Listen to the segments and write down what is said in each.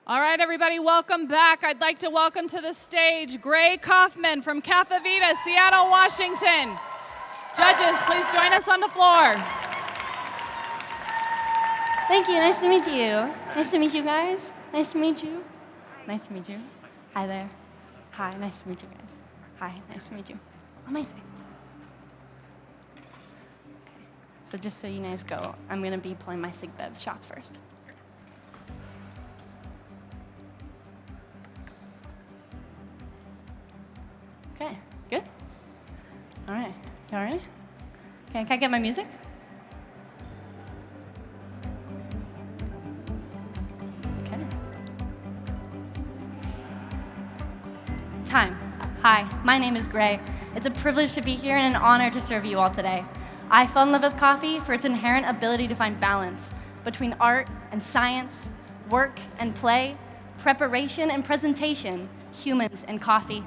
All right, everybody, welcome back. I'd like to welcome to the stage Gray Kauffman from Cafe Vita, Seattle, Washington. Judges, please join us on the floor. Thank you. Nice to meet you. Nice to meet you guys. Nice to meet you. Nice to meet you. Hi there. Hi. Nice to meet you guys. Hi. Nice to meet you. Amazing. Okay. So just so you guys go, I'm going to be pulling my Sig Bev shots first. Okay. Good. All right. Y'all ready? Okay. Can I get my music? Time. Hi, my name is Gray. It's a privilege to be here and an honor to serve you all today. I fell in love with coffee for its inherent ability to find balance between art and science, work and play, preparation and presentation, humans and coffee.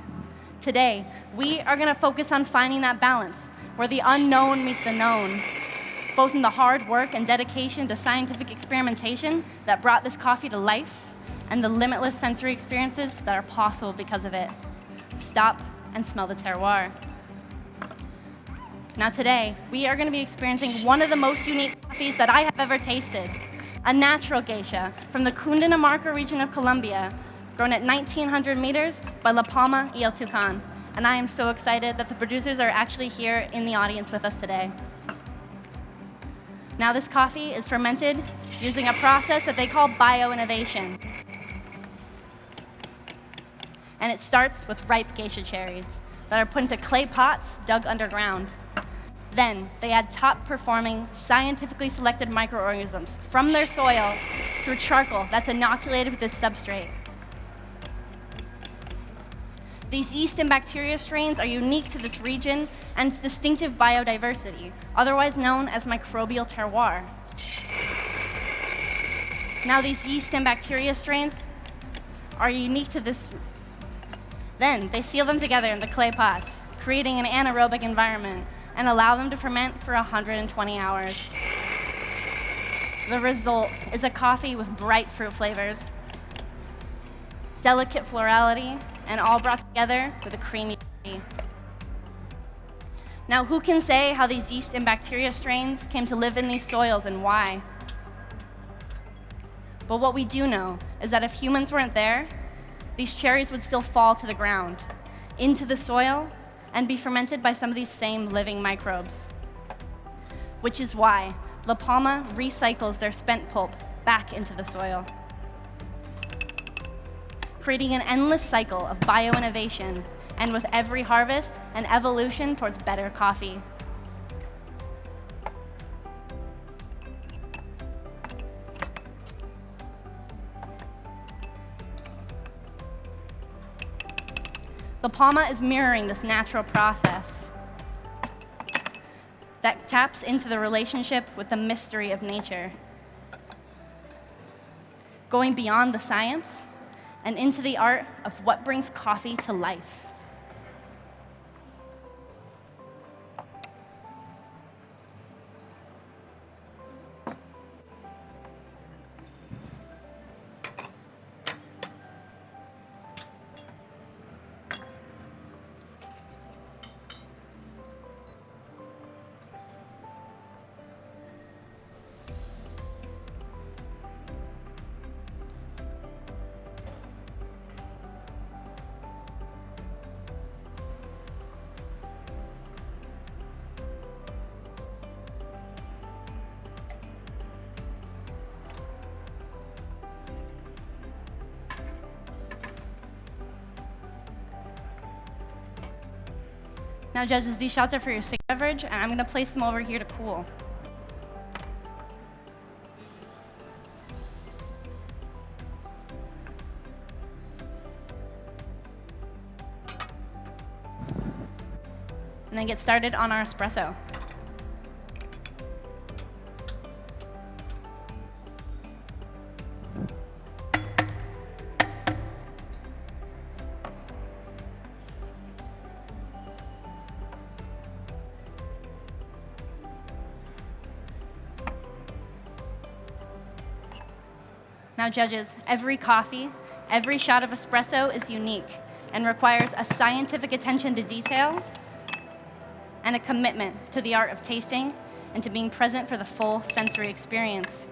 Today, we are going to focus on finding that balance where the unknown meets the known, both in the hard work and dedication to scientific experimentation that brought this coffee to life and the limitless sensory experiences that are possible because of it. Stop and smell the terroir. Now today, we are going to be experiencing one of the most unique coffees that I have ever tasted, a natural geisha from the Cundinamarca region of Colombia, grown at 1,900 meters by La Palma y El Tucán. And I am so excited that the producers are actually here in the audience with us today. Now this coffee is fermented using a process that they call bioinnovation. And it starts with ripe geisha cherries that are put into clay pots dug underground. Then they add top-performing, scientifically selected microorganisms from their soil through charcoal that's inoculated with this substrate. These yeast and bacteria strains are unique to this region and its distinctive biodiversity, otherwise known as microbial terroir. Now these yeast and bacteria strains are unique to this. Then they seal them together in the clay pots, creating an anaerobic environment, and allow them to ferment for 120 hours. The result is a coffee with bright fruit flavors, delicate florality, and all brought together with a creamy tea. Now, who can say how these yeast and bacteria strains came to live in these soils and why? But what we do know is that if humans weren't there, these cherries would still fall to the ground, into the soil, and be fermented by some of these same living microbes. Which is why La Palma recycles their spent pulp back into the soil, creating an endless cycle of bioinnovation, and with every harvest, an evolution towards better coffee. La Palma is mirroring this natural process that taps into the relationship with the mystery of nature, going beyond the science and into the art of what brings coffee to life. Now, judges, these shots are for your Sig beverage, and I'm going to place them over here to cool. And then get started on our espresso. Now judges, every coffee, every shot of espresso is unique and requires a scientific attention to detail and a commitment to the art of tasting and to being present for the full sensory experience.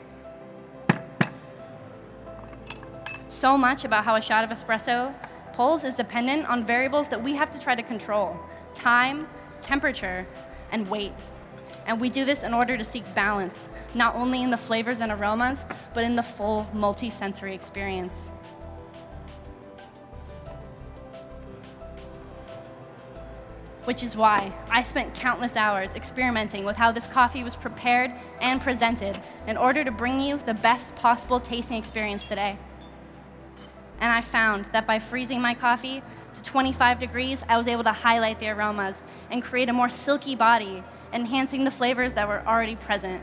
So much about how a shot of espresso pulls is dependent on variables that we have to try to control: time, temperature, and weight. And we do this in order to seek balance, not only in the flavors and aromas, but in the full multi-sensory experience. Which is why I spent countless hours experimenting with how this coffee was prepared and presented in order to bring you the best possible tasting experience today. And I found that by freezing my coffee to 25 degrees, I was able to highlight the aromas and create a more silky body, enhancing the flavors that were already present.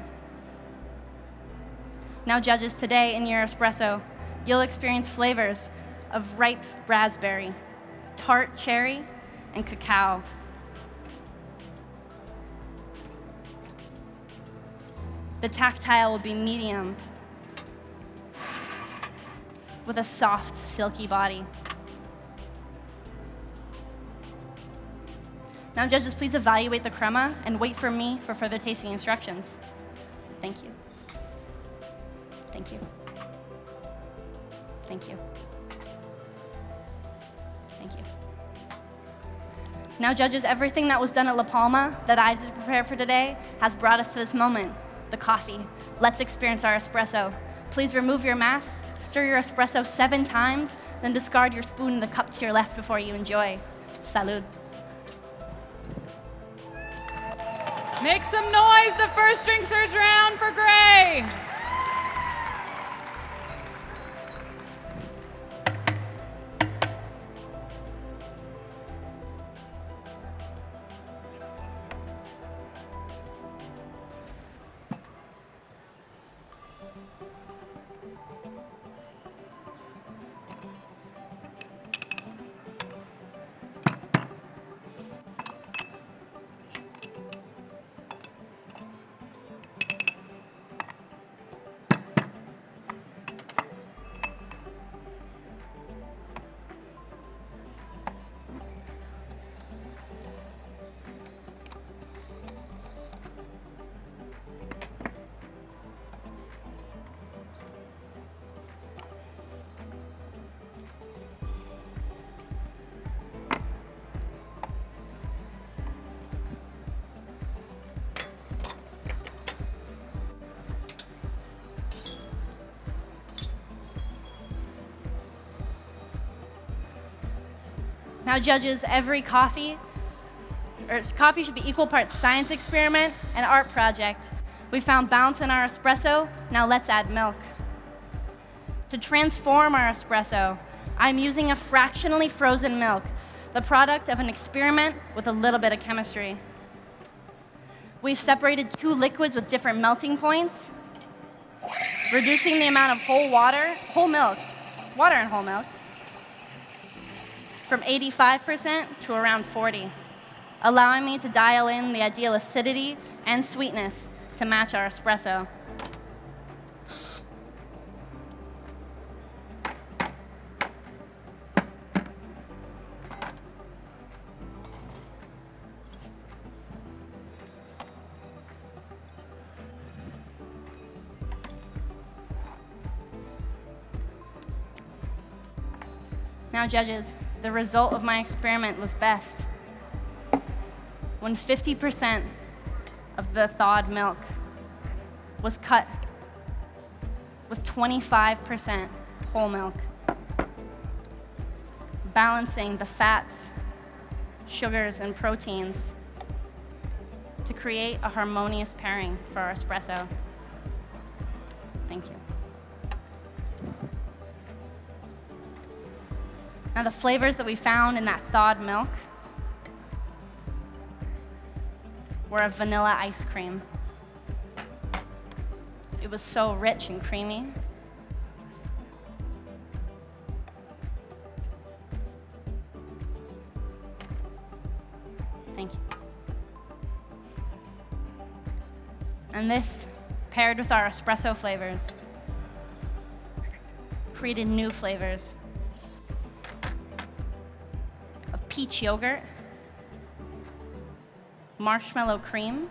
Now judges, today in your espresso, you'll experience flavors of ripe raspberry, tart cherry, and cacao. The tactile will be medium, with a soft, silky body. Now judges, please evaluate the crema and wait for me for further tasting instructions. Thank you. Thank you. Thank you. Thank you. Now judges, everything that was done at La Palma that I did prepare for today has brought us to this moment, the coffee. Let's experience our espresso. Please remove your mask, stir your espresso 7 times, then discard your spoon in the cup to your left before you enjoy. Salud. Make some noise. The first drink served round for Gray. Now judges, every coffee should be equal parts science experiment and art project. We found balance in our espresso, now let's add milk. To transform our espresso, I'm using a fractionally frozen milk, the product of an experiment with a little bit of chemistry. We've separated 2 liquids with different melting points, reducing the amount of water and whole milk, from 85% to around 40%, allowing me to dial in the ideal acidity and sweetness to match our espresso. Now judges, the result of my experiment was best when 50% of the thawed milk was cut with 25% whole milk, balancing the fats, sugars, and proteins to create a harmonious pairing for our espresso. Thank you. Now the flavors that we found in that thawed milk were a vanilla ice cream. It was so rich and creamy. Thank you. And this, paired with our espresso flavors, created new flavors of peach yogurt, marshmallow cream,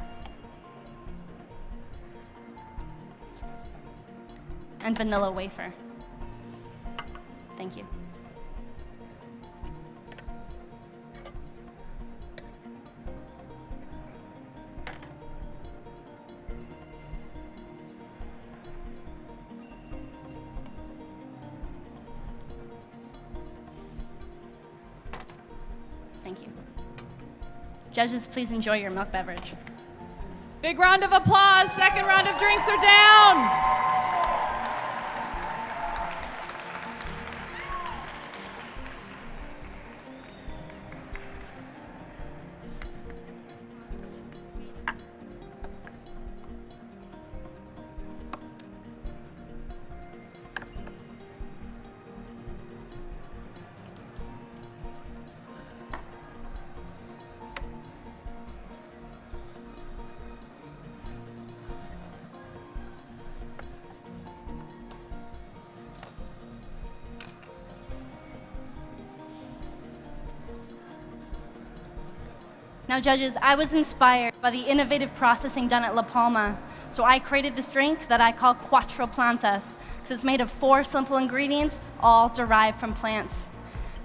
and vanilla wafer. Thank you. Thank you. Judges, please enjoy your milk beverage. Big round of applause. Second round of drinks are down. Now, judges, I was inspired by the innovative processing done at La Palma, so I created this drink that I call Cuatro Plantas, because it's made of 4 simple ingredients, all derived from plants.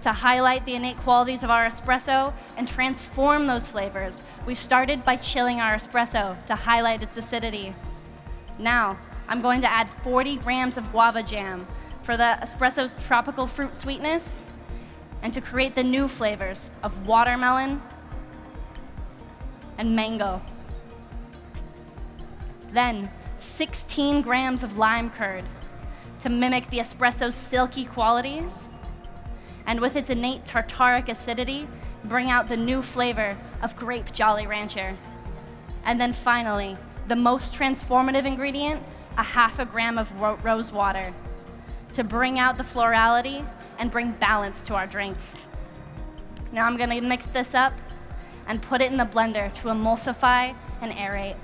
To highlight the innate qualities of our espresso and transform those flavors, we've started by chilling our espresso to highlight its acidity. Now, I'm going to add 40 grams of guava jam for the espresso's tropical fruit sweetness, and to create the new flavors of watermelon and mango. Then 16 grams of lime curd to mimic the espresso's silky qualities, and with its innate tartaric acidity, bring out the new flavor of grape Jolly Rancher. And then finally, the most transformative ingredient, a half a gram of rose water to bring out the florality and bring balance to our drink. Now I'm gonna mix this up and put it in the blender to emulsify and aerate.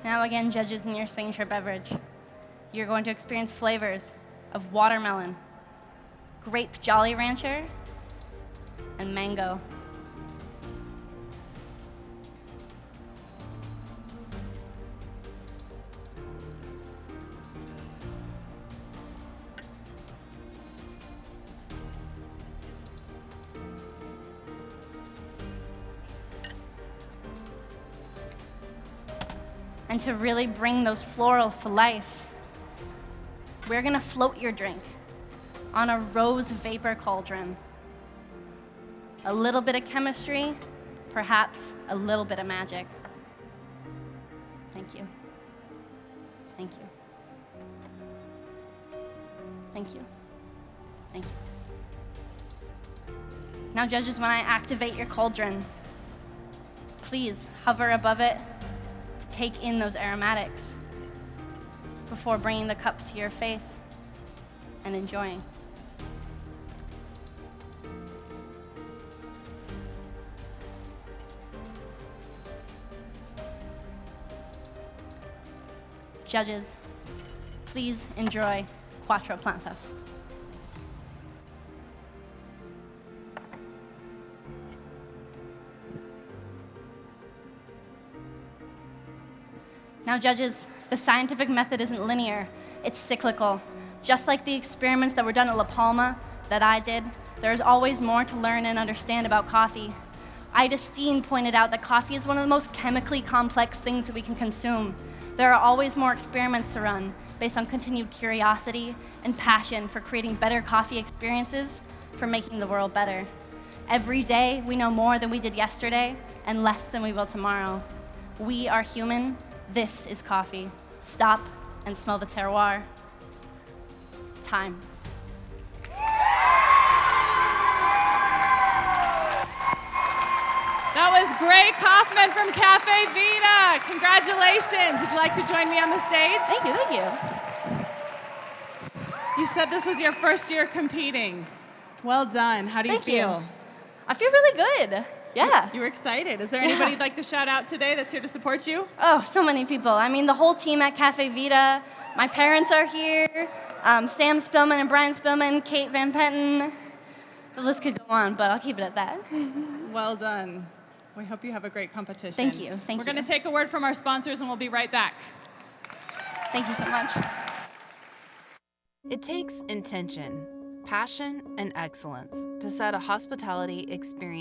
Now again, judges, in your signature beverage, you're going to experience flavors of watermelon, grape Jolly Rancher, and mango. And to really bring those florals to life, we're gonna float your drink on a rose vapor cauldron. A little bit of chemistry, perhaps a little bit of magic. Thank you. Thank you. Thank you. Thank you. Now, judges, when I activate your cauldron, please hover above it to take in those aromatics before bringing the cup to your face and enjoying. Judges, please enjoy Cuatro Plantas. Now, judges, the scientific method isn't linear, it's cyclical. Just like the experiments that were done at La Palma that I did, there's always more to learn and understand about coffee. Ida Steen pointed out that coffee is one of the most chemically complex things that we can consume. There are always more experiments to run based on continued curiosity and passion for creating better coffee experiences, for making the world better. Every day, we know more than we did yesterday and less than we will tomorrow. We are human. This is coffee. Stop and smell the terroir. Time. That was Gray Kauffman from Cafe Vita. Congratulations. Would you like to join me on the stage? Thank you, thank you. You said this was your first year competing. Well done. How do you Thank feel? you. I feel really good. Yeah. You were excited. Is there anybody you'd like to shout out today that's here to support you? Oh, so many people. I mean, the whole team at Cafe Vita. My parents are here. Sam Spillman and Brian Spillman, Kate Van Petten. The list could go on, but I'll keep it at that. Well done. We hope you have a great competition. Thank you. Thank We're you. going to take a word from our sponsors and we'll be right back. Thank you so much. It takes intention, passion, and excellence to set a hospitality experience